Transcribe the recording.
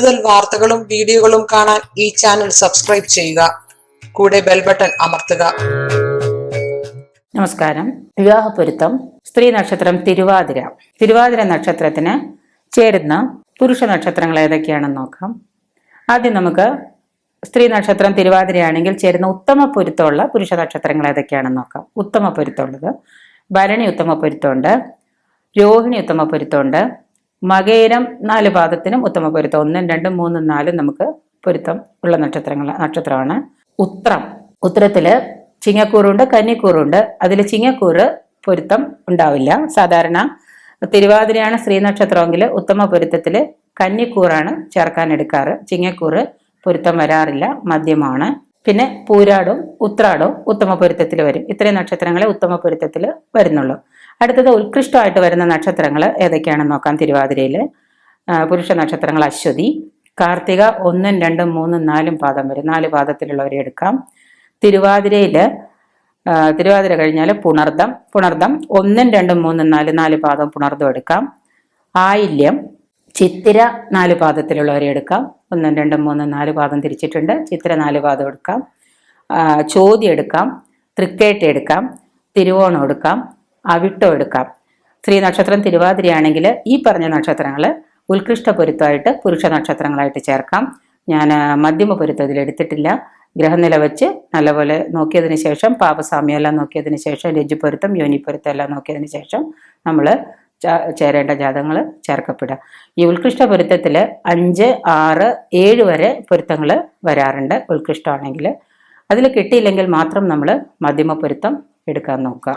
കൂടുതൽ വാർത്തകളും വീഡിയോകളും കാണാൻ ഈ ചാനൽ സബ്സ്ക്രൈബ് ചെയ്യുക. കൂടെ ബെൽ ബട്ടൺ അമർത്തുക. നമസ്കാരം. വിവാഹപ്പൊരുത്തം സ്ത്രീ നക്ഷത്രം തിരുവാതിര. തിരുവാതിര നക്ഷത്രത്തിന് ചേരുന്ന പുരുഷ നക്ഷത്രങ്ങൾ ഏതൊക്കെയാണെന്ന് നോക്കാം. ആദ്യം നമുക്ക് സ്ത്രീ നക്ഷത്രം തിരുവാതിരയാണെങ്കിൽ ചേരുന്ന ഉത്തമ പൊരുത്തമുള്ള പുരുഷ നക്ഷത്രങ്ങൾ ഏതൊക്കെയാണെന്ന് നോക്കാം. ഉത്തമ പൊരുത്തമുള്ളത് ഭരണി ഉത്തമ പൊരുത്തമുണ്ട്, രോഹിണി ഉത്തമ പൊരുത്തമുണ്ട്, മകേരം 4 പാദത്തിനും ഉത്തമ പൊരുത്തം 1, 2, 3, 4 നമുക്ക് പൊരുത്തം ഉള്ള നക്ഷത്രമാണ്. ഉത്രത്തില് ചിങ്ങക്കൂറുണ്ട്, കന്നിക്കൂറുണ്ട്. അതിൽ ചിങ്ങക്കൂറ് പൊരുത്തം ഉണ്ടാവില്ല. സാധാരണ തിരുവാതിരയാണ് സ്ത്രീ നക്ഷത്രമെങ്കിൽ ഉത്തമ പൊരുത്തത്തില് കന്നിക്കൂറാണ് ചേർക്കാൻ എടുക്കാറ്. ചിങ്ങക്കൂറ് പൊരുത്തം വരാറില്ല, മധ്യമാണ്. പിന്നെ പൂരാടും ഉത്രാടവും ഉത്തമ പൊരുത്തത്തിൽ വരും. ഇത്രയും നക്ഷത്രങ്ങളെ ഉത്തമ പൊരുത്തത്തിൽ വരുന്നുള്ളൂ. അടുത്തത് ഉത്കൃഷ്ടമായിട്ട് വരുന്ന നക്ഷത്രങ്ങൾ ഏതൊക്കെയാണെന്ന് നോക്കാം. തിരുവാതിരയില് പുരുഷ നക്ഷത്രങ്ങൾ അശ്വതി, കാർത്തിക 1, 2, 3, 4 പാദം വരും. 4 പാദത്തിലുള്ളവരെ എടുക്കാം. തിരുവാതിര കഴിഞ്ഞാൽ പുണർദം 1, 2, 3, 4 പാദം പുണർദം എടുക്കാം. ആയില്യം, ചിത്തിര 4 പാദത്തിലുള്ളവരെ എടുക്കാം. 1, 2, 3, 4 പാദം തിരിച്ചിട്ടുണ്ട്. ചിത്തിര 4 പാദം എടുക്കാം. ചോതി എടുക്കാം, തൃക്കേട്ട എടുക്കാം, തിരുവോണം എടുക്കാം, അവിട്ടം എടുക്കാം. സ്ത്രീ നക്ഷത്രം തിരുവാതിരയാണെങ്കിൽ ഈ പറഞ്ഞ നക്ഷത്രങ്ങൾ ഉത്കൃഷ്ട പൊരുത്തമായിട്ട് പുരുഷ നക്ഷത്രങ്ങളായിട്ട് ചേർക്കാം. ഞാൻ മധ്യമ പൊരുത്തം ഇതിൽ എടുത്തിട്ടില്ല. ഗ്രഹനില വെച്ച് നല്ലപോലെ നോക്കിയതിന് ശേഷം, പാപസാമ്യം എല്ലാം നോക്കിയതിന് ശേഷം, രജ്ജുപൊരുത്തം യോനിപ്പൊരുത്തം എല്ലാം നോക്കിയതിന് ശേഷം നമ്മൾ ചേരേണ്ട ജാതകങ്ങൾ ചേർക്കപ്പെടുക. ഈ ഉത്കൃഷ്ട പൊരുത്തത്തിൽ 5, 6, 7 വരെ പൊരുത്തങ്ങൾ വരാറുണ്ട്. ഉത്കൃഷ്ടമാണെങ്കിൽ അതിൽ കിട്ടിയില്ലെങ്കിൽ മാത്രം നമ്മൾ മധ്യമ പൊരുത്തം എടുക്കാൻ നോക്കുക.